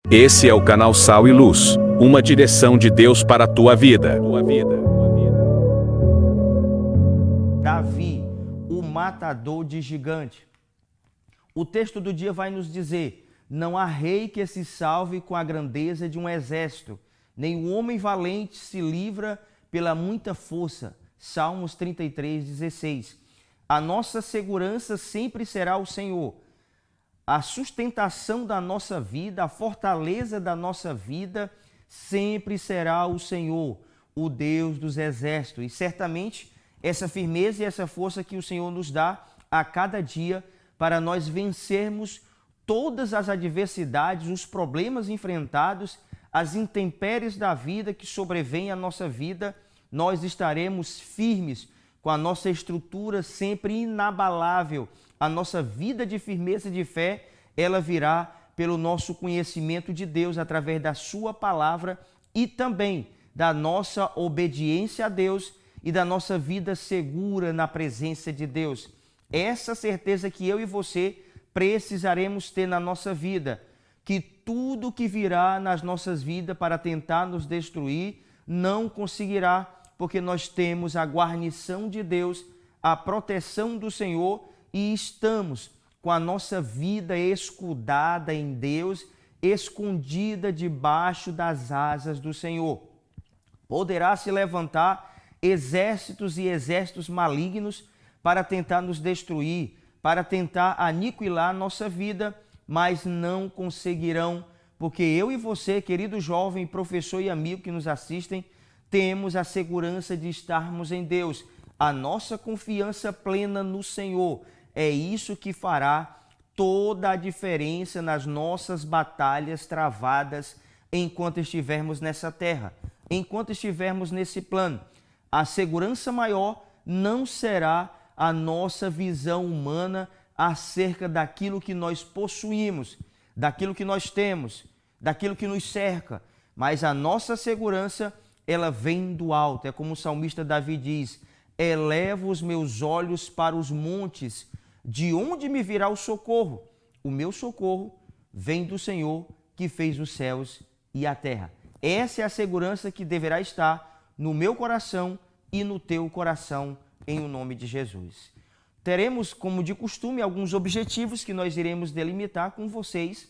Esse é o canal Sal e Luz, uma direção de Deus para a tua vida. Davi, o matador de gigante. O texto do dia vai nos dizer: não há rei que se salve com a grandeza de um exército, nem o homem valente se livra pela muita força. Salmos 33:16. A nossa segurança sempre será o Senhor. A sustentação da nossa vida, a fortaleza da nossa vida sempre será o Senhor, o Deus dos exércitos. E certamente essa firmeza e essa força que o Senhor nos dá a cada dia para nós vencermos todas as adversidades, os problemas enfrentados, as intempéries da vida que sobrevêm à nossa vida, nós estaremos firmes com a nossa estrutura sempre inabalável. A nossa vida de firmeza de fé, ela virá pelo nosso conhecimento de Deus através da sua palavra e também da nossa obediência a Deus e da nossa vida segura na presença de Deus. Essa certeza que eu e você precisaremos ter na nossa vida, que tudo que virá nas nossas vidas para tentar nos destruir não conseguirá, porque nós temos a guarnição de Deus, a proteção do Senhor e estamos com a nossa vida escudada em Deus, escondida debaixo das asas do Senhor. Poderá se levantar exércitos e exércitos malignos para tentar nos destruir, para tentar aniquilar nossa vida, mas não conseguirão, porque eu e você, querido jovem, professor e amigo que nos assistem, temos a segurança de estarmos em Deus, a nossa confiança plena no Senhor. É isso que fará toda a diferença nas nossas batalhas travadas enquanto estivermos nessa terra, enquanto estivermos nesse plano. A segurança maior não será a nossa visão humana acerca daquilo que nós possuímos, daquilo que nós temos, daquilo que nos cerca, mas a nossa segurança, ela vem do alto. É como o salmista Davi diz: elevo os meus olhos para os montes, de onde me virá o socorro? O meu socorro vem do Senhor que fez os céus e a terra. Essa é a segurança que deverá estar no meu coração e no teu coração, em o nome de Jesus. Teremos, como de costume, alguns objetivos que nós iremos delimitar com vocês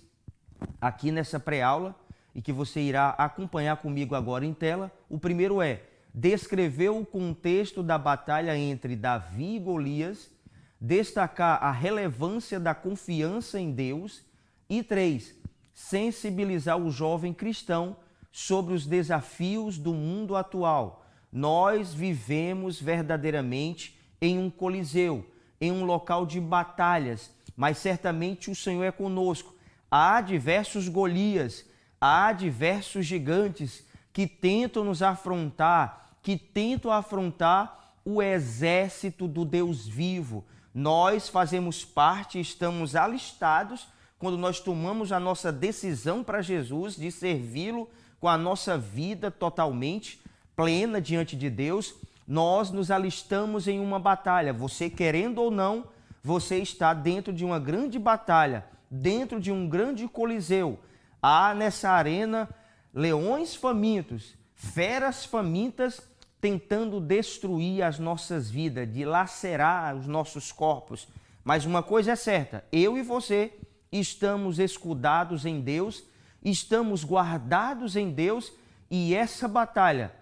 aqui nessa pré-aula e que você irá acompanhar comigo agora em tela. O primeiro é descrever o contexto da batalha entre Davi e Golias, destacar a relevância da confiança em Deus e 3, sensibilizar o jovem cristão sobre os desafios do mundo atual. Nós vivemos verdadeiramente em um coliseu, em um local de batalhas, mas certamente o Senhor é conosco. Há diversos Golias, há diversos gigantes que tentam nos afrontar, que tentam afrontar o exército do Deus vivo. Nós fazemos parte, estamos alistados quando nós tomamos a nossa decisão para Jesus de servi-lo com a nossa vida totalmente plena diante de Deus. Nós nos alistamos em uma batalha. Você querendo ou não, você está dentro de uma grande batalha, dentro de um grande coliseu. Há nessa arena leões famintos, feras famintas, tentando destruir as nossas vidas, dilacerar os nossos corpos. Mas uma coisa é certa, eu e você estamos escudados em Deus, estamos guardados em Deus, e essa batalha,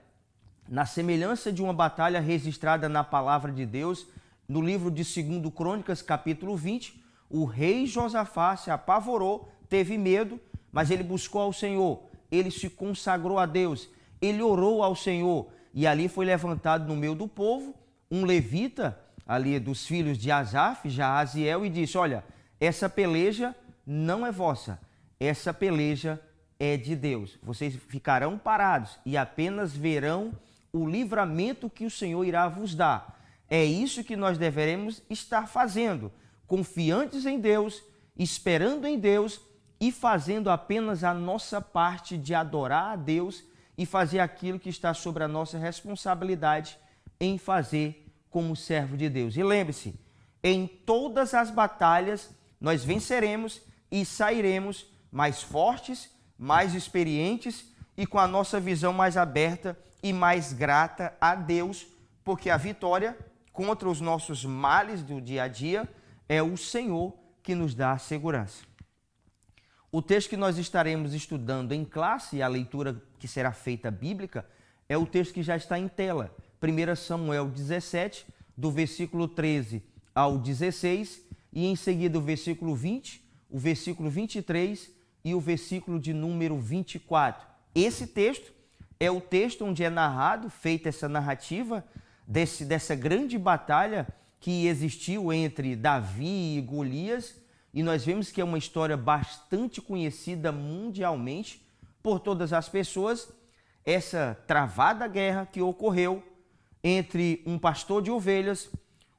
na semelhança de uma batalha registrada na palavra de Deus, no livro de 2 Crônicas, capítulo 20, o rei Josafá se apavorou, teve medo, mas ele buscou ao Senhor, ele se consagrou a Deus, ele orou ao Senhor, e ali foi levantado no meio do povo um levita, ali dos filhos de Asaf, Jaaziel, e disse: olha, essa peleja não é vossa, essa peleja é de Deus. Vocês ficarão parados e apenas verão o livramento que o Senhor irá vos dar. É isso que nós deveremos estar fazendo, confiantes em Deus, esperando em Deus e fazendo apenas a nossa parte de adorar a Deus e fazer aquilo que está sobre a nossa responsabilidade em fazer como servo de Deus. E lembre-se, em todas as batalhas nós venceremos e sairemos mais fortes, mais experientes e com a nossa visão mais aberta e mais grata a Deus, porque a vitória contra os nossos males do dia a dia é o Senhor que nos dá a segurança. O texto que nós estaremos estudando em classe, a leitura que será feita bíblica, é o texto que já está em tela. 1 Samuel 17, do versículo 13 ao 16, e em seguida o versículo 20, o versículo 23 e o versículo de número 24. Esse texto é o texto onde é narrado, feita essa narrativa dessa grande batalha que existiu entre Davi e Golias, e nós vemos que é uma história bastante conhecida mundialmente por todas as pessoas, essa travada guerra que ocorreu entre um pastor de ovelhas,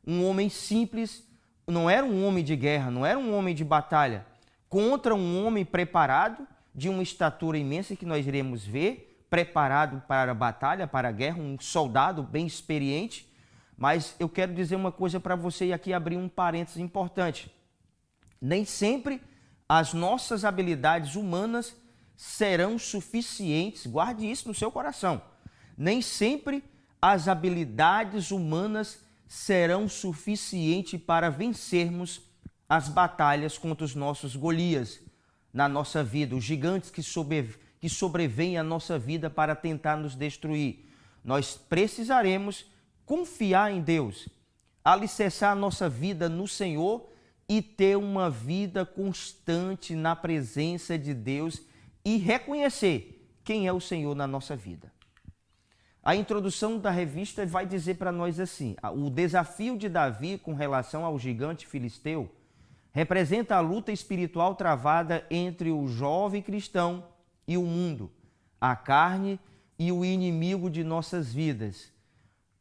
um homem simples, não era um homem de guerra, não era um homem de batalha, contra um homem preparado, de uma estatura imensa que nós iremos ver, preparado para a batalha, para a guerra, um soldado bem experiente. Mas eu quero dizer uma coisa para você e aqui abrir um parênteses importante. Nem sempre as nossas habilidades humanas serão suficientes, guarde isso no seu coração. Nem sempre as habilidades humanas serão suficientes para vencermos as batalhas contra os nossos Golias na nossa vida, os gigantes que sobrevêm à nossa vida para tentar nos destruir. Nós precisaremos confiar em Deus, alicerçar a nossa vida no Senhor e ter uma vida constante na presença de Deus e reconhecer quem é o Senhor na nossa vida. A introdução da revista vai dizer para nós assim: o desafio de Davi com relação ao gigante filisteu representa a luta espiritual travada entre o jovem cristão e o mundo, a carne e o inimigo de nossas vidas.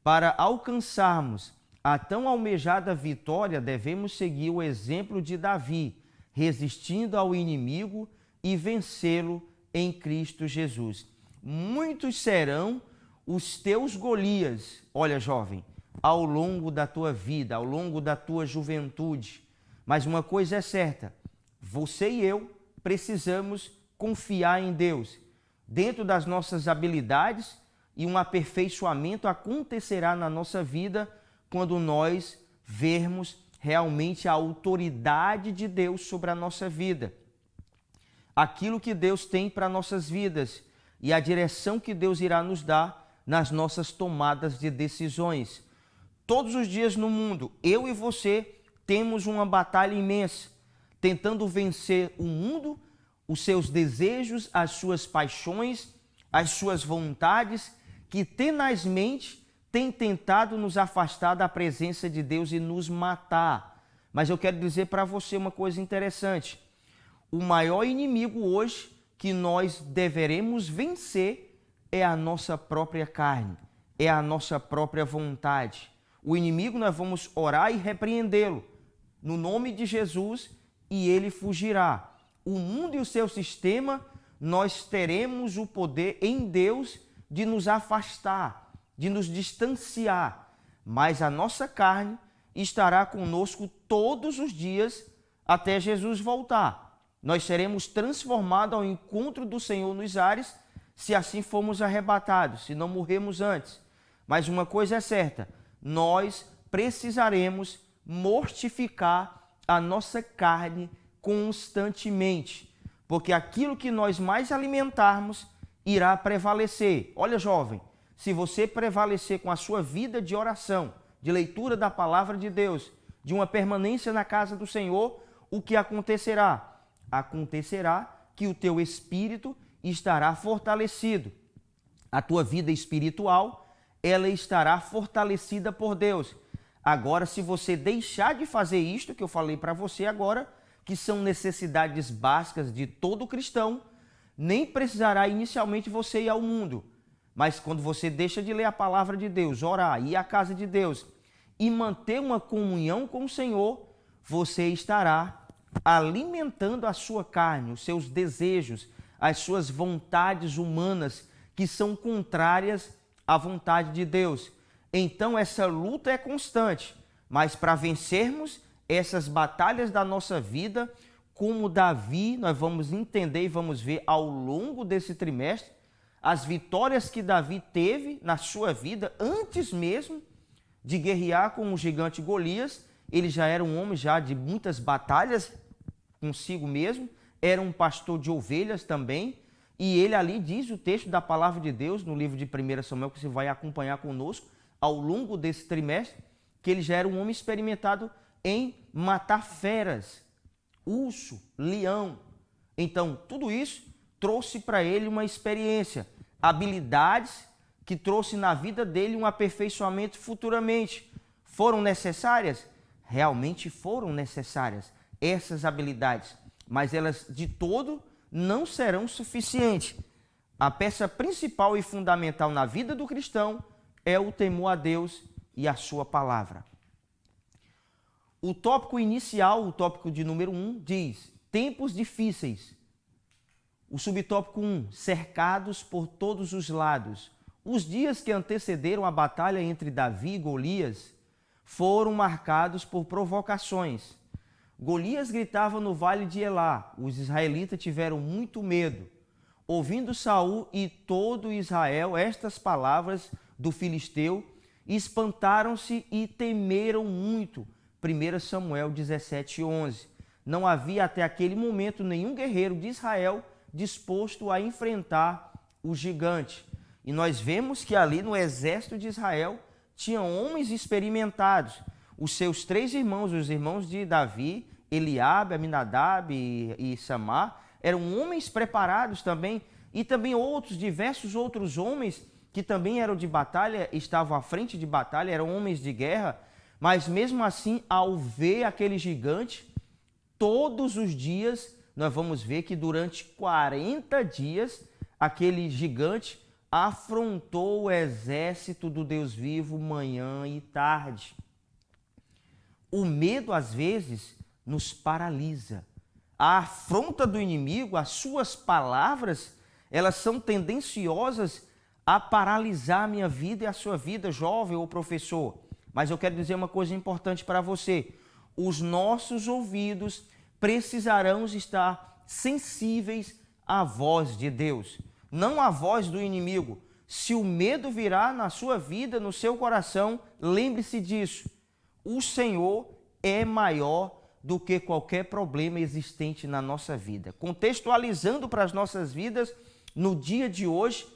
Para alcançarmos a tão almejada vitória, devemos seguir o exemplo de Davi, resistindo ao inimigo e vencê-lo em Cristo Jesus. Muitos serão os teus Golias, olha jovem, ao longo da tua vida, ao longo da tua juventude. Mas uma coisa é certa, você e eu precisamos confiar em Deus. Dentro das nossas habilidades, e um aperfeiçoamento acontecerá na nossa vida quando nós vermos realmente a autoridade de Deus sobre a nossa vida. Aquilo que Deus tem para nossas vidas e a direção que Deus irá nos dar nas nossas tomadas de decisões. Todos os dias no mundo, eu e você temos uma batalha imensa, tentando vencer o mundo, os seus desejos, as suas paixões, as suas vontades, que tenazmente tem tentado nos afastar da presença de Deus e nos matar. Mas eu quero dizer para você uma coisa interessante. O maior inimigo hoje que nós deveremos vencer é a nossa própria carne, é a nossa própria vontade. O inimigo nós vamos orar e repreendê-lo no nome de Jesus e ele fugirá. O mundo e o seu sistema, nós teremos o poder em Deus de nos afastar, de nos distanciar, mas a nossa carne estará conosco todos os dias até Jesus voltar. Nós seremos transformados ao encontro do Senhor nos ares, se assim formos arrebatados, se não morrermos antes. Mas uma coisa é certa, nós precisaremos mortificar a nossa carne constantemente, porque aquilo que nós mais alimentarmos irá prevalecer. Olha, jovem, se você prevalecer com a sua vida de oração, de leitura da palavra de Deus, de uma permanência na casa do Senhor, o que acontecerá? Acontecerá que o teu espírito estará fortalecido. A tua vida espiritual, ela estará fortalecida por Deus. Agora, se você deixar de fazer isto que eu falei para você agora, que são necessidades básicas de todo cristão, nem precisará inicialmente você ir ao mundo. Mas quando você deixa de ler a palavra de Deus, orar, ir à casa de Deus e manter uma comunhão com o Senhor, você estará alimentando a sua carne, os seus desejos, as suas vontades humanas que são contrárias à vontade de Deus. Então essa luta é constante, mas para vencermos essas batalhas da nossa vida, como Davi, nós vamos entender e vamos ver ao longo desse trimestre as vitórias que Davi teve na sua vida antes mesmo de guerrear com o gigante Golias. Ele já era um homem já de muitas batalhas consigo mesmo, era um pastor de ovelhas também, e ele ali diz o texto da palavra de Deus no livro de 1 Samuel, que você vai acompanhar conosco ao longo desse trimestre, que ele já era um homem experimentado em matar feras, urso, leão. Então, tudo isso trouxe para ele uma experiência, habilidades que trouxe na vida dele um aperfeiçoamento futuramente. Foram necessárias? Realmente foram necessárias essas habilidades, mas elas de todo não serão suficientes. A peça principal e fundamental na vida do cristão é o temor a Deus e a sua palavra. O tópico inicial, o tópico de número 1, diz: tempos difíceis. O subtópico 1, cercados por todos os lados. Os dias que antecederam a batalha entre Davi e Golias foram marcados por provocações. Golias gritava no vale de Elá. Os israelitas tiveram muito medo. Ouvindo Saul e todo Israel estas palavras do filisteu, espantaram-se e temeram muito. 1 Samuel 17:11. Não havia até aquele momento nenhum guerreiro de Israel disposto a enfrentar o gigante. E nós vemos que ali no exército de Israel tinham homens experimentados. Os seus 3 irmãos, os irmãos de Davi, Eliabe, Aminadab e Samar, eram homens preparados também, e também diversos outros homens que também eram de batalha, estavam à frente de batalha, eram homens de guerra, mas mesmo assim, ao ver aquele gigante, todos os dias, nós vamos ver que durante 40 dias, aquele gigante afrontou o exército do Deus vivo manhã e tarde. O medo, às vezes, nos paralisa. A afronta do inimigo, as suas palavras, elas são tendenciosas a paralisar a minha vida e a sua vida, jovem ou professor. Mas eu quero dizer uma coisa importante para você. Os nossos ouvidos precisarão estar sensíveis à voz de Deus, não à voz do inimigo. Se o medo virá na sua vida, no seu coração, lembre-se disso. O Senhor é maior do que qualquer problema existente na nossa vida. Contextualizando para as nossas vidas, no dia de hoje,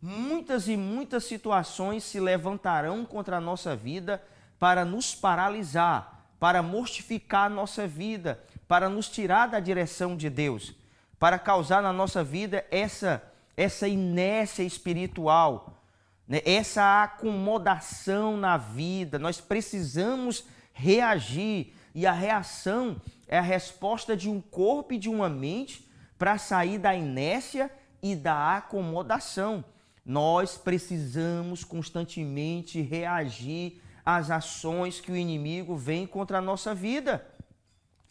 muitas e muitas situações se levantarão contra a nossa vida para nos paralisar, para mortificar a nossa vida, para nos tirar da direção de Deus, para causar na nossa vida essa inércia espiritual, né? Essa acomodação na vida. Nós precisamos reagir, e a reação é a resposta de um corpo e de uma mente para sair da inércia e da acomodação. Nós precisamos constantemente reagir às ações que o inimigo vem contra a nossa vida.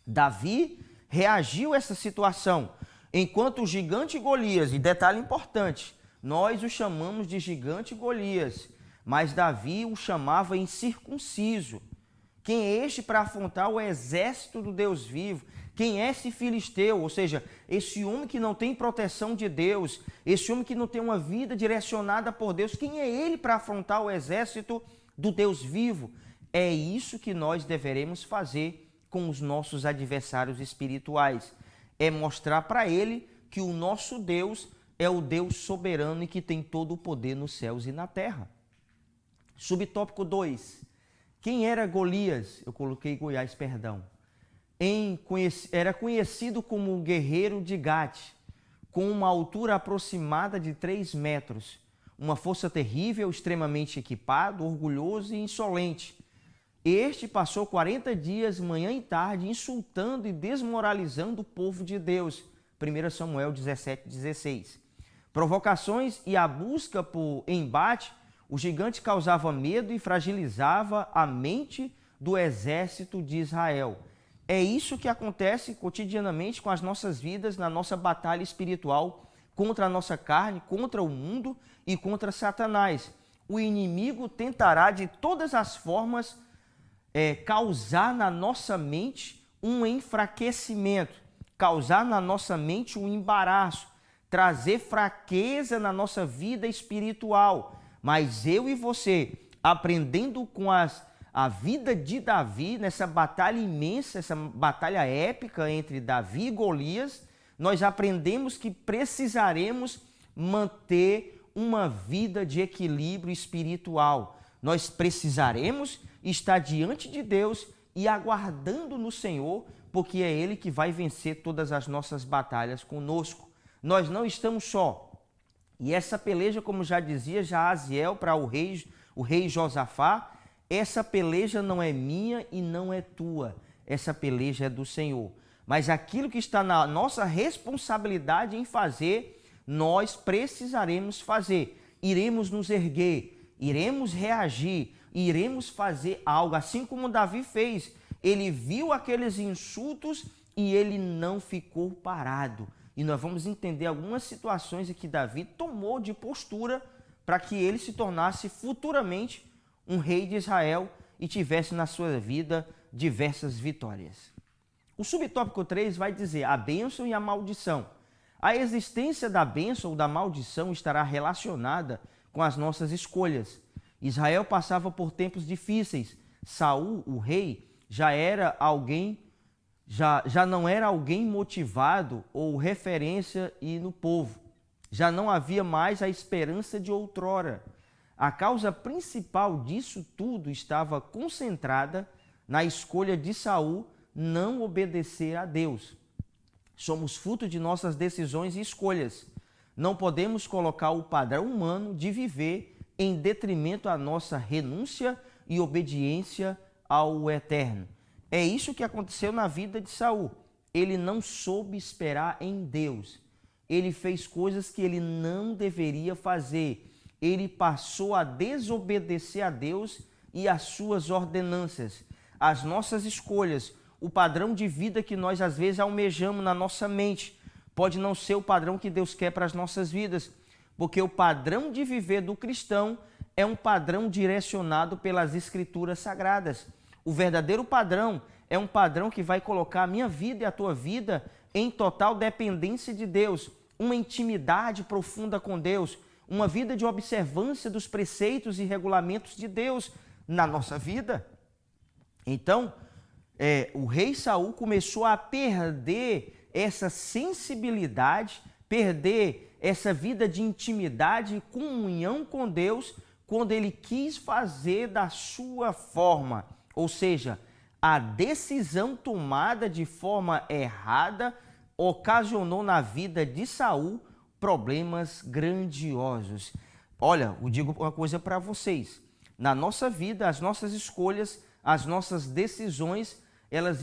Davi reagiu a essa situação. Enquanto o gigante Golias, e detalhe importante, nós o chamamos de gigante Golias, mas Davi o chamava incircunciso. Quem é este para afrontar o exército do Deus vivo? Quem é esse filisteu? Ou seja, esse homem que não tem proteção de Deus, esse homem que não tem uma vida direcionada por Deus, quem é ele para afrontar o exército do Deus vivo? É isso que nós deveremos fazer com os nossos adversários espirituais. É mostrar para ele que o nosso Deus é o Deus soberano e que tem todo o poder nos céus e na terra. Subtópico 2. Quem era Golias? Eu coloquei Goiás, perdão. Era conhecido como o guerreiro de Gate, com uma altura aproximada de 3 metros, uma força terrível, extremamente equipado, orgulhoso e insolente. Este passou 40 dias, manhã e tarde, insultando e desmoralizando o povo de Deus. 1 Samuel 17:16. Provocações e a busca por embate, o gigante causava medo e fragilizava a mente do exército de Israel. É isso que acontece cotidianamente com as nossas vidas, na nossa batalha espiritual contra a nossa carne, contra o mundo e contra Satanás. O inimigo tentará de todas as formas causar na nossa mente um enfraquecimento. causar na nossa mente um embaraço, trazer fraqueza na nossa vida espiritual. Mas eu e você, aprendendo com a vida de Davi, nessa batalha imensa, essa batalha épica entre Davi e Golias, nós aprendemos que precisaremos manter uma vida de equilíbrio espiritual. Nós precisaremos estar diante de Deus e aguardando no Senhor, porque é Ele que vai vencer todas as nossas batalhas conosco. Nós não estamos só. E essa peleja, como já dizia Jaaziel para o rei Josafá, essa peleja não é minha e não é tua. Essa peleja é do Senhor. Mas aquilo que está na nossa responsabilidade em fazer, nós precisaremos fazer. Iremos nos erguer, iremos reagir, iremos fazer algo, assim como Davi fez. Ele viu aqueles insultos e ele não ficou parado. E nós vamos entender algumas situações em que Davi tomou de postura para que ele se tornasse futuramente um rei de Israel e tivesse na sua vida diversas vitórias. O subtópico 3 vai dizer a bênção e a maldição. A existência da bênção ou da maldição estará relacionada com as nossas escolhas. Israel passava por tempos difíceis. Saul, o rei, já não era alguém motivado ou referência no povo. Já não havia mais a esperança de outrora. A causa principal disso tudo estava concentrada na escolha de Saul não obedecer a Deus. Somos fruto de nossas decisões e escolhas. Não podemos colocar o padrão humano de viver em detrimento à nossa renúncia e obediência ao Eterno. É isso que aconteceu na vida de Saul. Ele não soube esperar em Deus. Ele fez coisas que ele não deveria fazer. Ele passou a desobedecer a Deus e às suas ordenanças. As nossas escolhas, o padrão de vida que nós às vezes almejamos na nossa mente, pode não ser o padrão que Deus quer para as nossas vidas, porque o padrão de viver do cristão é um padrão direcionado pelas Escrituras Sagradas. O verdadeiro padrão é um padrão que vai colocar a minha vida e a tua vida em total dependência de Deus, uma intimidade profunda com Deus, uma vida de observância dos preceitos e regulamentos de Deus na nossa vida. Então, o rei Saul começou a perder essa sensibilidade, perder essa vida de intimidade e comunhão com Deus quando ele quis fazer da sua forma. Ou seja, a decisão tomada de forma errada ocasionou na vida de Saul problemas grandiosos. Olha, eu digo uma coisa para vocês. Na nossa vida, as nossas escolhas, as nossas decisões, elas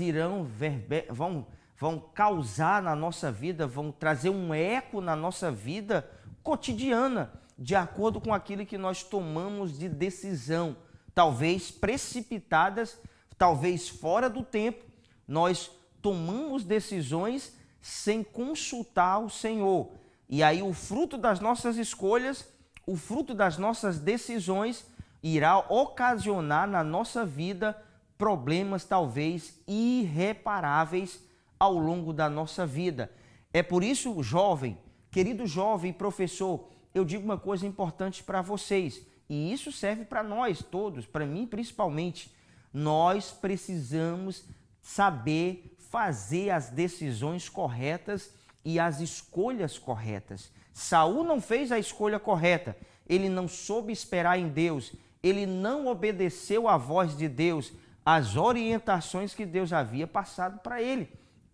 vão causar na nossa vida, vão trazer um eco na nossa vida cotidiana, de acordo com aquilo que nós tomamos de decisão, talvez precipitadas, talvez fora do tempo. Nós tomamos decisões sem consultar o Senhor. E aí o fruto das nossas escolhas, o fruto das nossas decisões irá ocasionar na nossa vida problemas talvez irreparáveis ao longo da nossa vida. É por isso, jovem, querido jovem professor, eu digo uma coisa importante para vocês, e isso serve para nós todos, para mim principalmente. Nós precisamos saber fazer as decisões corretas e as escolhas corretas. Saul não fez a escolha correta, ele não soube esperar em Deus, ele não obedeceu à voz de Deus, às orientações que Deus havia passado para ele.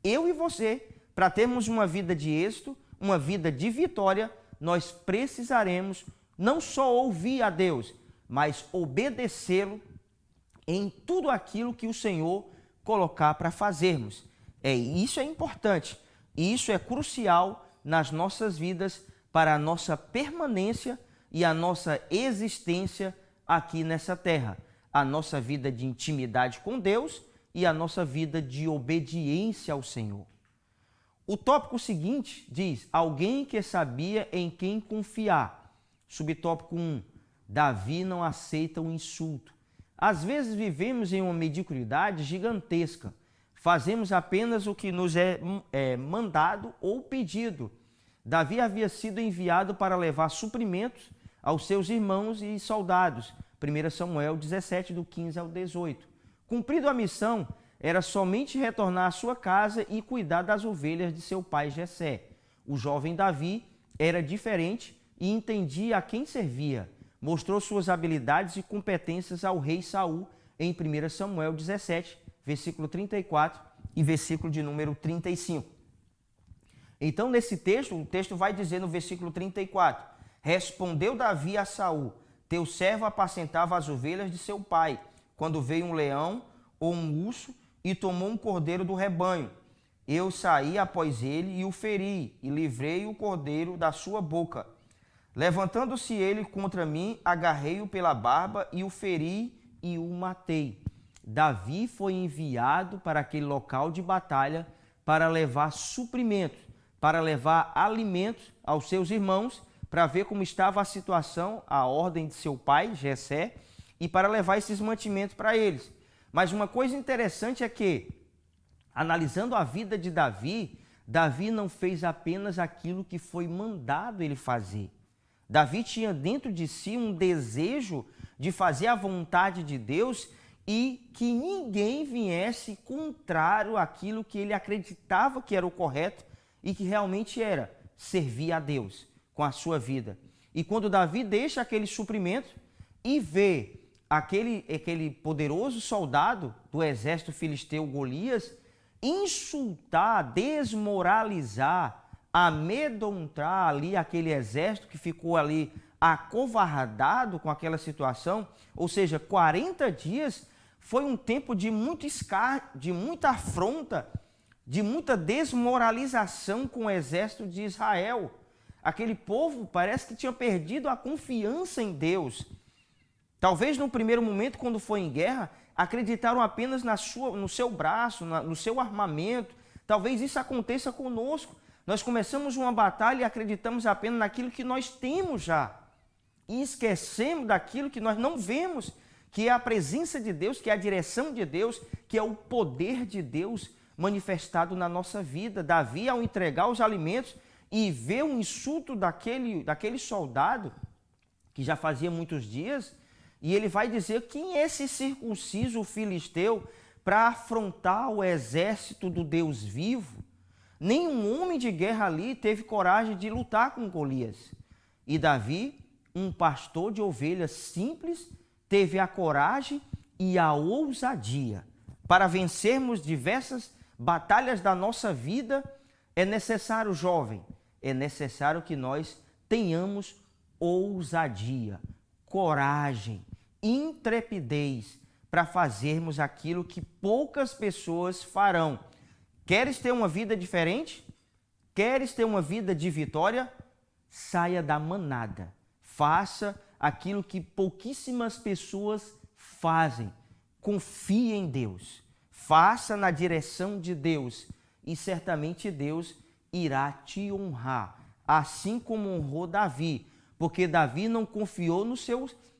Eu e você, para termos uma vida de êxito, uma vida de vitória, nós precisaremos não só ouvir a Deus, mas obedecê-lo em tudo aquilo que o Senhor colocar para fazermos. Isso é importante, isso é crucial nas nossas vidas para a nossa permanência e a nossa existência aqui nessa terra. A nossa vida de intimidade com Deus e a nossa vida de obediência ao Senhor. O tópico seguinte diz, alguém que sabia em quem confiar. Subtópico 1, Davi não aceita o insulto. Às vezes vivemos em uma mediocridade gigantesca. fazemos apenas o que nos é mandado ou pedido. Davi havia sido enviado para levar suprimentos aos seus irmãos e soldados. 1 Samuel 17, do 15 ao 18. Cumprido a missão, era somente retornar à sua casa e cuidar das ovelhas de seu pai Jessé. O jovem Davi era diferente e entendia a quem servia. Mostrou suas habilidades e competências ao rei Saul em 1 Samuel 17, versículo 34 e versículo de número 35. Então, nesse texto, o texto vai dizer no versículo 34, respondeu Davi a Saul, teu servo apacentava as ovelhas de seu pai, quando veio um leão ou um urso e tomou um cordeiro do rebanho. Eu saí após ele e o feri, e livrei o cordeiro da sua boca. Levantando-se ele contra mim, agarrei-o pela barba e o feri e o matei. Davi foi enviado para aquele local de batalha para levar suprimentos, para levar alimentos aos seus irmãos, para ver como estava a situação, a ordem de seu pai, Jessé, e para levar esses mantimentos para eles. Mas uma coisa interessante é que, analisando a vida de Davi, Davi não fez apenas aquilo que foi mandado ele fazer. Davi tinha dentro de si um desejo de fazer a vontade de Deus e que ninguém viesse contrário àquilo que ele acreditava que era o correto e que realmente era servir a Deus com a sua vida. E quando Davi deixa aquele suprimento e vê aquele poderoso soldado do exército filisteu Golias insultar, desmoralizar, amedrontar ali aquele exército que ficou ali acovardado com aquela situação, ou seja, 40 dias foi um tempo de muito de muita afronta, de muita desmoralização com o exército de Israel. Aquele povo parece que tinha perdido a confiança em Deus. Talvez no primeiro momento, quando foi em guerra, acreditaram apenas no seu braço, no seu armamento. Talvez isso aconteça conosco. Nós começamos uma batalha e acreditamos apenas naquilo que nós temos já. E esquecemos daquilo que nós não vemos, que é a presença de Deus, que é a direção de Deus, que é o poder de Deus manifestado na nossa vida. Davi, ao entregar os alimentos e ver o insulto daquele soldado, que já fazia muitos dias, e ele vai dizer quem é esse circunciso filisteu para afrontar o exército do Deus vivo. Nenhum homem de guerra ali teve coragem de lutar com Golias. E Davi, um pastor de ovelhas simples, teve a coragem e a ousadia. Para vencermos diversas batalhas da nossa vida, é necessário, jovem, é necessário que nós tenhamos ousadia, coragem, intrepidez para fazermos aquilo que poucas pessoas farão. Queres ter uma vida diferente? Queres ter uma vida de vitória? Saia da manada. Faça aquilo que pouquíssimas pessoas fazem. Confie em Deus. Faça na direção de Deus e certamente Deus irá te honrar, assim como honrou Davi, porque Davi não confiou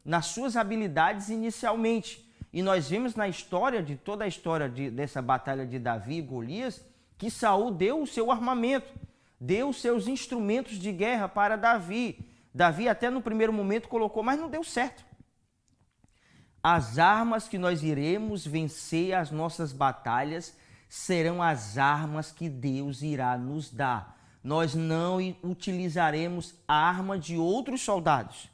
nas suas habilidades inicialmente. E nós vimos na história, de toda a história dessa batalha de Davi e Golias, que Saul deu o seu armamento, deu os seus instrumentos de guerra para Davi. Davi até no primeiro momento colocou, mas não deu certo. As armas que nós iremos vencer as nossas batalhas serão as armas que Deus irá nos dar. Nós não utilizaremos a arma de outros soldados.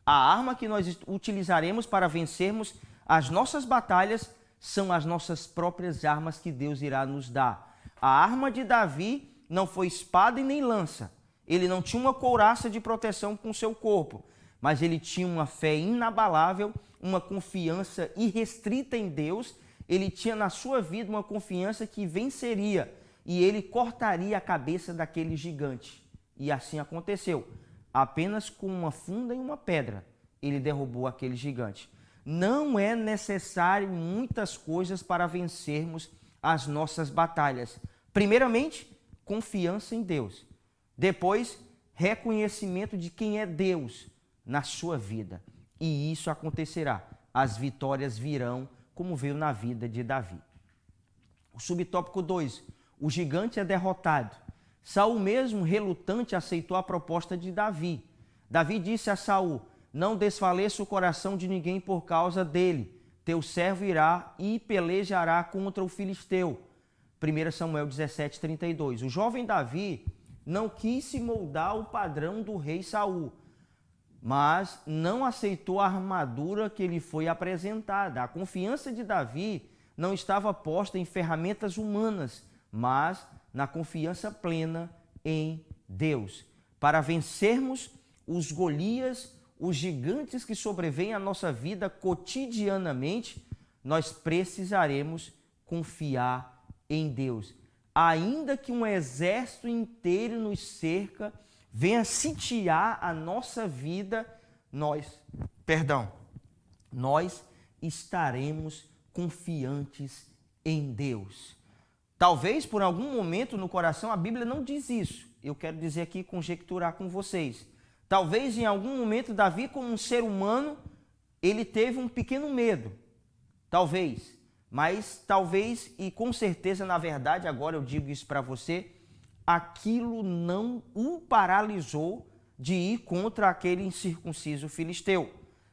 A arma que nós utilizaremos para vencermos as nossas batalhas são as nossas próprias armas que Deus irá nos dar. A arma de Davi não foi espada e nem lança. Ele não tinha uma couraça de proteção com o seu corpo, mas ele tinha uma fé inabalável, uma confiança irrestrita em Deus. Ele tinha na sua vida uma confiança que venceria e ele cortaria a cabeça daquele gigante. E assim aconteceu. Apenas com uma funda e uma pedra, ele derrubou aquele gigante. Não é necessário muitas coisas para vencermos as nossas batalhas. Primeiramente, confiança em Deus. Depois, reconhecimento de quem é Deus na sua vida. E isso acontecerá. As vitórias virão, como veio na vida de Davi. O subtópico 2, o gigante é derrotado. Saul mesmo, relutante, aceitou a proposta de Davi. Davi disse a Saul: não desfaleça o coração de ninguém por causa dele. Teu servo irá e pelejará contra o filisteu. 1 Samuel 17:32. O jovem Davi não quis se moldar ao padrão do rei Saul, mas não aceitou a armadura que lhe foi apresentada. A confiança de Davi não estava posta em ferramentas humanas, mas na confiança plena em Deus. Para vencermos os Golias, os gigantes que sobrevêm à nossa vida cotidianamente, nós precisaremos confiar em Deus. Ainda que um exército inteiro nos cerca, venha sitiar a nossa vida, nós estaremos confiantes em Deus. Talvez por algum momento no coração a Bíblia não diz isso. Eu quero dizer aqui, conjecturar com vocês. Talvez em algum momento Davi, como um ser humano, ele teve um pequeno medo. Talvez. Mas talvez, e com certeza, na verdade, agora eu digo isso para você, aquilo não o paralisou de ir contra aquele incircunciso filisteu.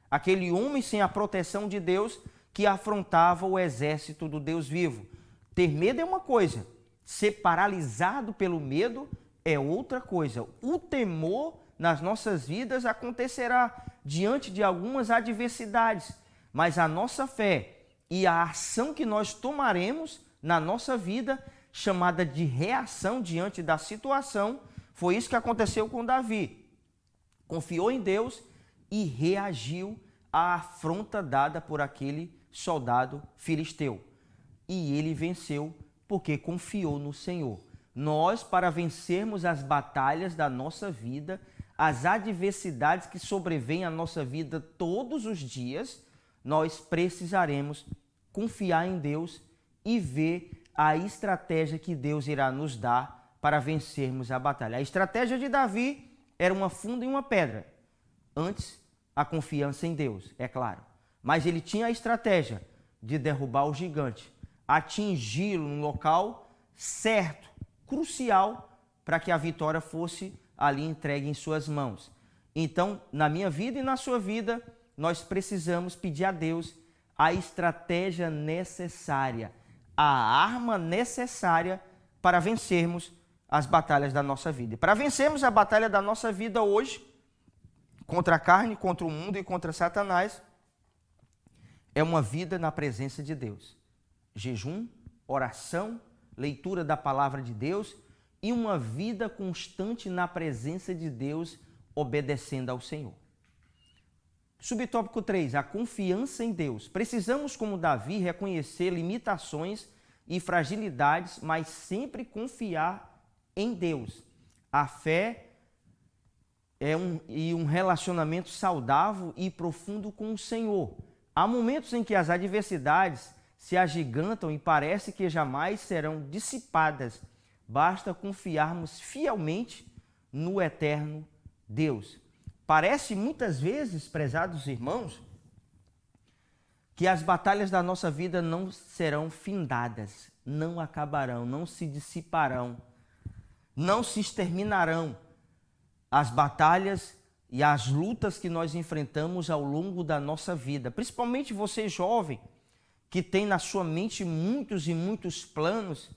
Aquele homem sem a proteção de Deus que afrontava o exército do Deus vivo. Ter medo é uma coisa, ser paralisado pelo medo é outra coisa. O temor nas nossas vidas acontecerá diante de algumas adversidades, mas a nossa fé e a ação que nós tomaremos na nossa vida, chamada de reação diante da situação, foi isso que aconteceu com Davi. Confiou em Deus e reagiu à afronta dada por aquele soldado filisteu. E ele venceu porque confiou no Senhor. Nós, para vencermos as batalhas da nossa vida, as adversidades que sobrevêm à nossa vida todos os dias, nós precisaremos confiar em Deus e ver a estratégia que Deus irá nos dar para vencermos a batalha. A estratégia de Davi era uma funda e uma pedra. Antes, a confiança em Deus, é claro. Mas ele tinha a estratégia de derrubar o gigante, atingi-lo no local certo, crucial, para que a vitória fosse ali entregue em suas mãos. Então, na minha vida e na sua vida, nós precisamos pedir a Deus a estratégia necessária, a arma necessária para vencermos as batalhas da nossa vida. E para vencermos a batalha da nossa vida hoje, contra a carne, contra o mundo e contra Satanás, é uma vida na presença de Deus. Jejum, oração, leitura da palavra de Deus e uma vida constante na presença de Deus, obedecendo ao Senhor. Subtópico 3, a confiança em Deus. Precisamos, como Davi, reconhecer limitações e fragilidades, mas sempre confiar em Deus. A fé é um relacionamento saudável e profundo com o Senhor. Há momentos em que as adversidades se agigantam e parece que jamais serão dissipadas. Basta confiarmos fielmente no eterno Deus. Parece muitas vezes, prezados irmãos, que as batalhas da nossa vida não serão findadas, não acabarão, não se dissiparão, não se exterminarão. As batalhas e as lutas que nós enfrentamos ao longo da nossa vida, principalmente você jovem, que tem na sua mente muitos e muitos planos,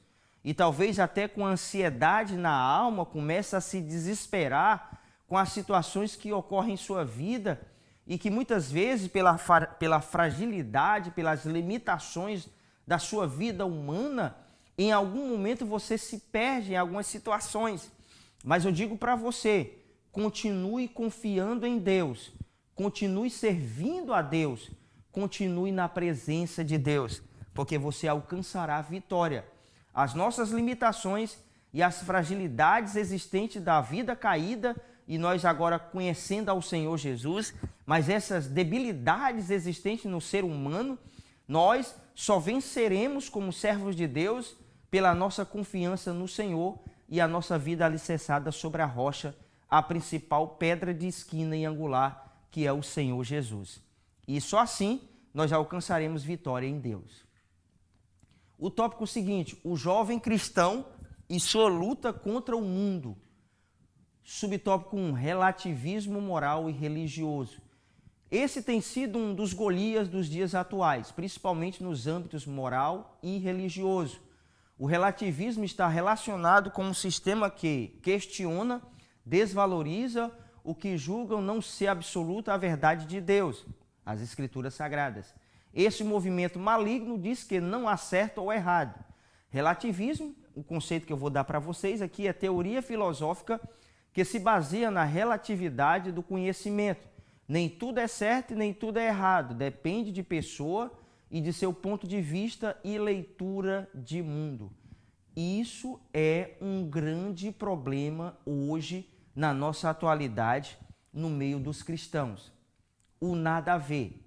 e talvez até com ansiedade na alma, começa a se desesperar com as situações que ocorrem em sua vida e que muitas vezes, pela fragilidade, pelas limitações da sua vida humana, em algum momento você se perde em algumas situações. Mas eu digo para você, continue confiando em Deus, continue servindo a Deus, continue na presença de Deus, porque você alcançará a vitória. As nossas limitações e as fragilidades existentes da vida caída, e nós agora conhecendo ao Senhor Jesus, mas essas debilidades existentes no ser humano, nós só venceremos como servos de Deus pela nossa confiança no Senhor e a nossa vida alicerçada sobre a rocha, a principal pedra de esquina e angular, que é o Senhor Jesus. E só assim nós alcançaremos vitória em Deus. O tópico seguinte, o jovem cristão e sua luta contra o mundo. Subtópico 1, relativismo moral e religioso. Esse tem sido um dos Golias dos dias atuais, principalmente nos âmbitos moral e religioso. O relativismo está relacionado com um sistema que questiona, desvaloriza o que julgam não ser absoluta a verdade de Deus, as Escrituras Sagradas. Esse movimento maligno diz que não há certo ou errado. Relativismo, o conceito que eu vou dar para vocês aqui, é teoria filosófica que se baseia na relatividade do conhecimento. Nem tudo é certo e nem tudo é errado, depende de pessoa e de seu ponto de vista e leitura de mundo. Isso é um grande problema hoje, na nossa atualidade, no meio dos cristãos. O nada a ver.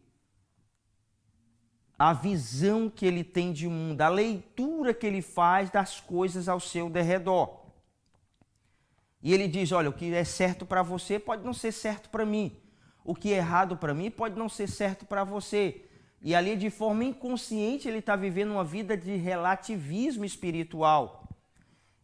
A visão que ele tem de mundo, a leitura que ele faz das coisas ao seu derredor. E ele diz, olha, o que é certo para você pode não ser certo para mim. O que é errado para mim pode não ser certo para você. E ali, de forma inconsciente, ele está vivendo uma vida de relativismo espiritual.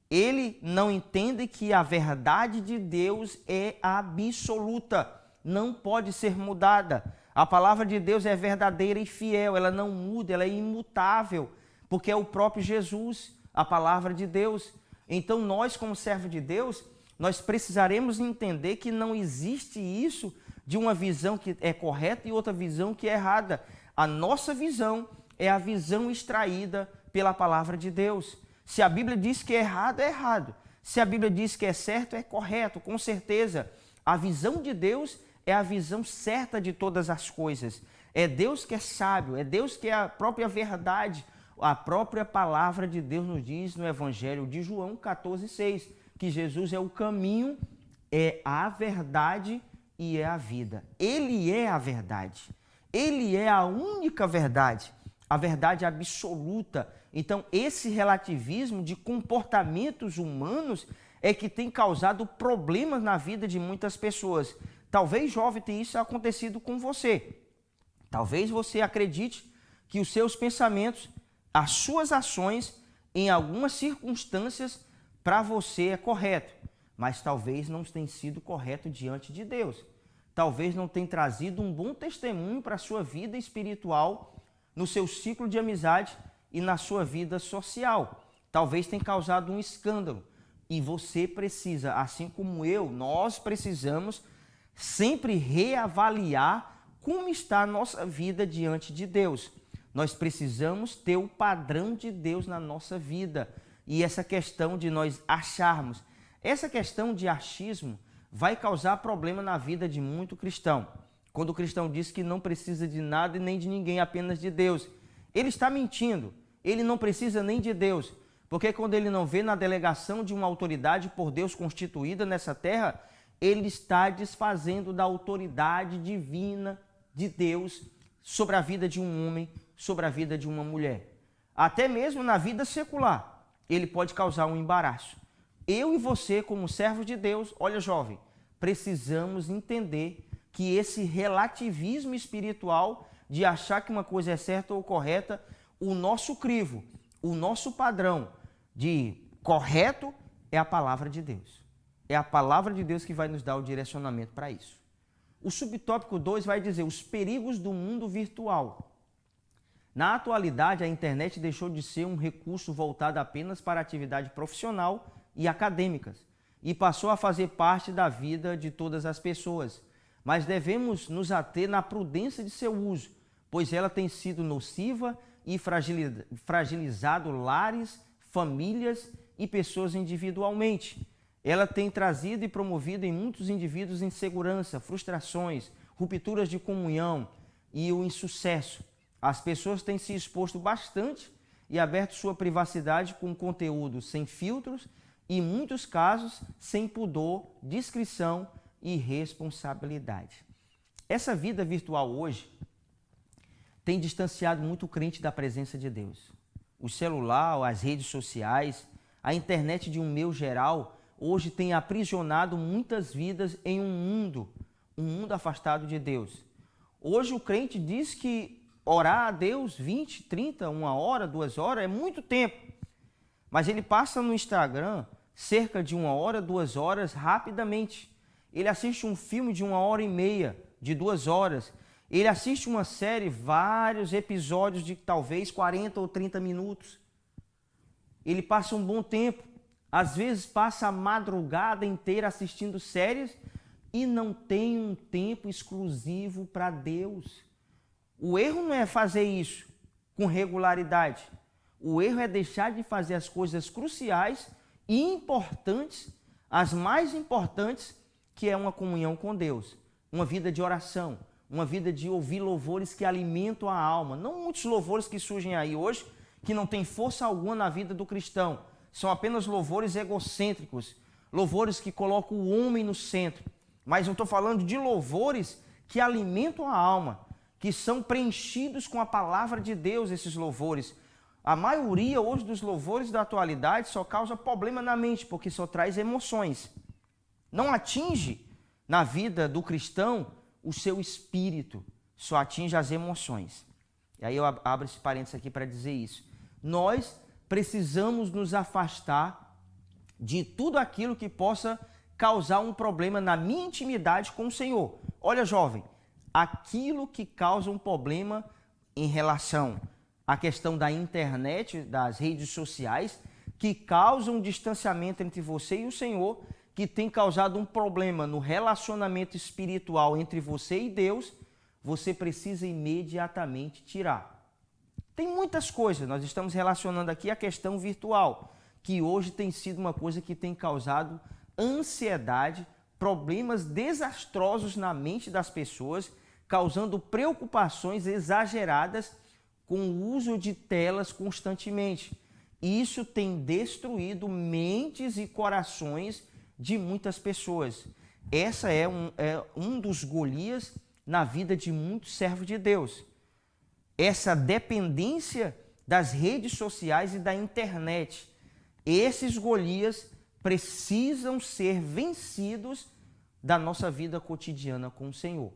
Ele não entende que a verdade de Deus é absoluta, não pode ser mudada. A palavra de Deus é verdadeira e fiel, ela não muda, ela é imutável, porque é o próprio Jesus, a palavra de Deus. Então nós, como servos de Deus, nós precisaremos entender que não existe isso de uma visão que é correta e outra visão que é errada. A nossa visão é a visão extraída pela palavra de Deus. Se a Bíblia diz que é errado, é errado. Se a Bíblia diz que é certo, é correto, com certeza. A visão de Deus é a visão certa de todas as coisas. É Deus que é sábio, é Deus que é a própria verdade. A própria palavra de Deus nos diz no Evangelho de João 14,6, que Jesus é o caminho, é a verdade e é a vida. Ele é a verdade. Ele é a única verdade, a verdade absoluta. Então, esse relativismo de comportamentos humanos é que tem causado problemas na vida de muitas pessoas. Talvez, jovem, tenha isso acontecido com você. Talvez você acredite que os seus pensamentos, as suas ações, em algumas circunstâncias, para você é correto, mas talvez não tenha sido correto diante de Deus. Talvez não tenha trazido um bom testemunho para a sua vida espiritual, no seu ciclo de amizade e na sua vida social. Talvez tenha causado um escândalo. E você precisa, assim como eu, nós precisamos sempre reavaliar como está a nossa vida diante de Deus. Nós precisamos ter o padrão de Deus na nossa vida. E essa questão de nós acharmos, essa questão de achismo vai causar problema na vida de muito cristão. Quando o cristão diz que não precisa de nada e nem de ninguém, apenas de Deus, ele está mentindo. Ele não precisa nem de Deus, porque quando ele não vê na delegação de uma autoridade por Deus constituída nessa terra, ele está desfazendo da autoridade divina de Deus sobre a vida de um homem, sobre a vida de uma mulher. Até mesmo na vida secular, ele pode causar um embaraço. Eu e você, como servos de Deus, olha, jovem, precisamos entender que esse relativismo espiritual de achar que uma coisa é certa ou correta, o nosso crivo, o nosso padrão de correto é a palavra de Deus. É a palavra de Deus que vai nos dar o direcionamento para isso. O subtópico 2 vai dizer os perigos do mundo virtual. Na atualidade, a internet deixou de ser um recurso voltado apenas para atividade profissional e acadêmicas e passou a fazer parte da vida de todas as pessoas. Mas devemos nos ater na prudência de seu uso, pois ela tem sido nociva e fragilizado lares, famílias e pessoas individualmente. Ela tem trazido e promovido em muitos indivíduos insegurança, frustrações, rupturas de comunhão e o insucesso. As pessoas têm se exposto bastante e aberto sua privacidade com conteúdo sem filtros e, em muitos casos, sem pudor, discrição e responsabilidade. Essa vida virtual hoje tem distanciado muito o crente da presença de Deus. O celular, as redes sociais, a internet de um meio geral, hoje tem aprisionado muitas vidas em um mundo afastado de Deus. Hoje o crente diz que orar a Deus 20, 30, 1 hora, 2 horas, é muito tempo. Mas ele passa no Instagram cerca de 1 hora, 2 horas, rapidamente. Ele assiste um filme de 1h30, de 2 horas. Ele assiste uma série, vários episódios de talvez 40 ou 30 minutos. Ele passa um bom tempo. Às vezes passa a madrugada inteira assistindo séries e não tem um tempo exclusivo para Deus. O erro não é fazer isso com regularidade. O erro é deixar de fazer as coisas cruciais e importantes, as mais importantes, que é uma comunhão com Deus, uma vida de oração, uma vida de ouvir louvores que alimentam a alma. Não muitos louvores que surgem aí hoje, que não tem força alguma na vida do cristão. São apenas louvores egocêntricos, louvores que colocam o homem no centro. Mas eu estou falando de louvores que alimentam a alma, que são preenchidos com a palavra de Deus, esses louvores. A maioria hoje dos louvores da atualidade só causa problema na mente, porque só traz emoções. Não atinge na vida do cristão o seu espírito, só atinge as emoções. E aí eu abro esse parênteses aqui para dizer isso. Nós precisamos nos afastar de tudo aquilo que possa causar um problema na minha intimidade com o Senhor. Olha, jovem, aquilo que causa um problema em relação à questão da internet, das redes sociais, que causam um distanciamento entre você e o Senhor, que tem causado um problema no relacionamento espiritual entre você e Deus, você precisa imediatamente tirar. Tem muitas coisas, nós estamos relacionando aqui a questão virtual, que hoje tem sido uma coisa que tem causado ansiedade, problemas desastrosos na mente das pessoas, causando preocupações exageradas com o uso de telas constantemente. Isso tem destruído mentes e corações de muitas pessoas. Essa é um dos Golias na vida de muitos servos de Deus. Essa dependência das redes sociais e da internet. Esses Golias precisam ser vencidos da nossa vida cotidiana com o Senhor.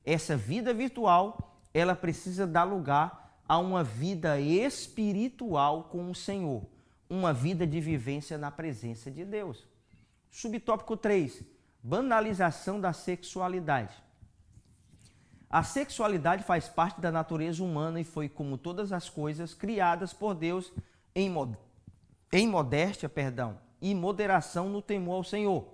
Essa vida virtual, ela precisa dar lugar a uma vida espiritual com o Senhor, uma vida de vivência na presença de Deus. Subtópico 3, banalização da sexualidade. A sexualidade faz parte da natureza humana e foi, como todas as coisas, criadas por Deus em modéstia, e moderação no temor ao Senhor.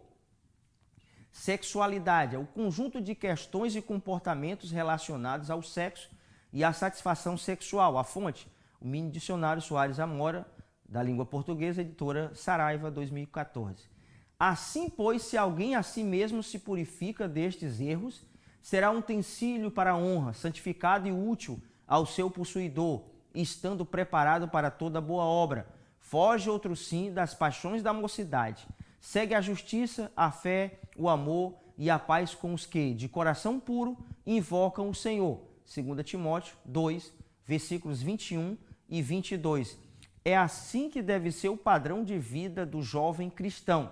Sexualidade é o conjunto de questões e comportamentos relacionados ao sexo e à satisfação sexual. A fonte, o Mini Dicionário Soares Amora, da língua portuguesa, editora Saraiva, 2014. Assim, pois, se alguém a si mesmo se purifica destes erros, será um utensílio para a honra, santificado e útil ao seu possuidor, estando preparado para toda boa obra. Foge outro sim das paixões da mocidade. Segue a justiça, a fé, o amor e a paz com os que, de coração puro, invocam o Senhor. 2 Timóteo 2, versículos 21 e 22. É assim que deve ser o padrão de vida do jovem cristão.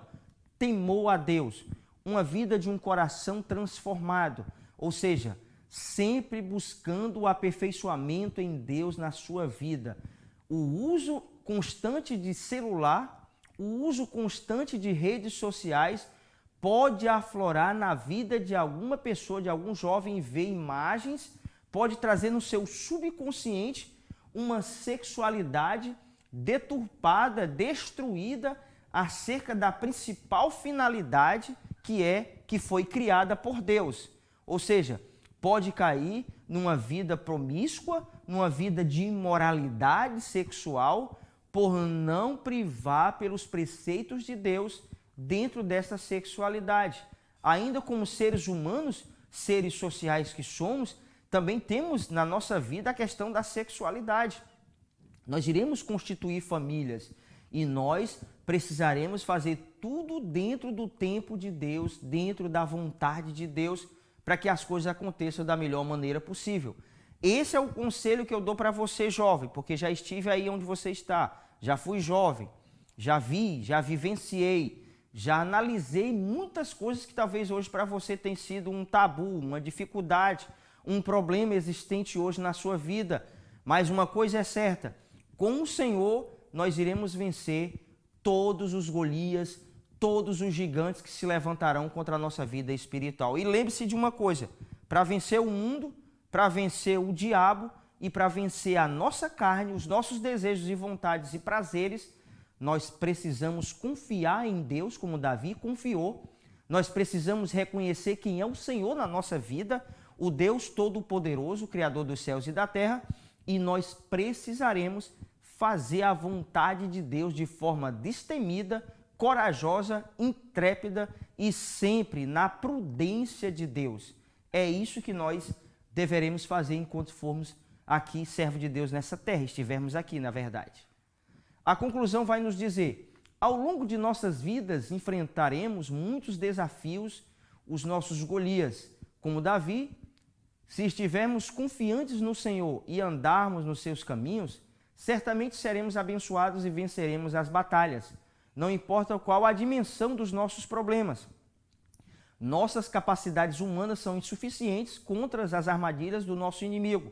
Temor a Deus, uma vida de um coração transformado, ou seja, sempre buscando o aperfeiçoamento em Deus na sua vida. O uso constante de celular, o uso constante de redes sociais pode aflorar na vida de alguma pessoa, de algum jovem, e ver imagens, pode trazer no seu subconsciente uma sexualidade deturpada, destruída acerca da principal finalidade que foi criada por Deus. Ou seja, pode cair numa vida promíscua, numa vida de imoralidade sexual, por não privar pelos preceitos de Deus dentro dessa sexualidade. Ainda como seres humanos, seres sociais que somos, também temos na nossa vida a questão da sexualidade. Nós iremos constituir famílias e nós precisaremos fazer tudo dentro do tempo de Deus, dentro da vontade de Deus, para que as coisas aconteçam da melhor maneira possível. Esse é o conselho que eu dou para você, jovem, porque já estive aí onde você está, já fui jovem, já vi, já vivenciei, já analisei muitas coisas que talvez hoje para você tenha sido um tabu, uma dificuldade, um problema existente hoje na sua vida. Mas uma coisa é certa, com o Senhor nós iremos vencer todos os Golias, todos os gigantes que se levantarão contra a nossa vida espiritual. E lembre-se de uma coisa, para vencer o mundo, para vencer o diabo e para vencer a nossa carne, os nossos desejos e vontades e prazeres, nós precisamos confiar em Deus, como Davi confiou. Nós precisamos reconhecer quem é o Senhor na nossa vida, o Deus Todo-Poderoso, Criador dos céus e da terra, e nós precisaremos fazer a vontade de Deus de forma destemida, corajosa, intrépida e sempre na prudência de Deus. É isso que nós deveremos fazer enquanto formos aqui servo de Deus nessa terra, estivermos aqui, na verdade. A conclusão vai nos dizer: ao longo de nossas vidas enfrentaremos muitos desafios, os nossos Golias, como Davi. Se estivermos confiantes no Senhor e andarmos nos seus caminhos, certamente seremos abençoados e venceremos as batalhas, não importa qual a dimensão dos nossos problemas. Nossas capacidades humanas são insuficientes contra as armadilhas do nosso inimigo,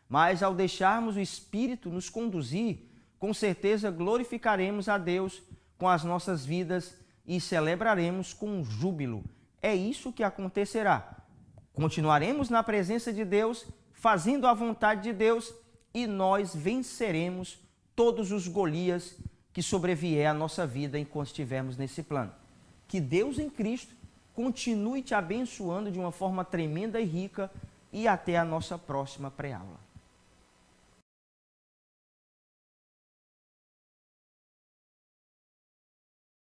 mas ao deixarmos o Espírito nos conduzir, com certeza glorificaremos a Deus com as nossas vidas e celebraremos com júbilo. É isso que acontecerá. Continuaremos na presença de Deus, fazendo a vontade de Deus, e nós venceremos todos os Golias que sobrevier à nossa vida enquanto estivermos nesse plano. Que Deus em Cristo continue te abençoando de uma forma tremenda e rica, e até a nossa próxima pré-aula.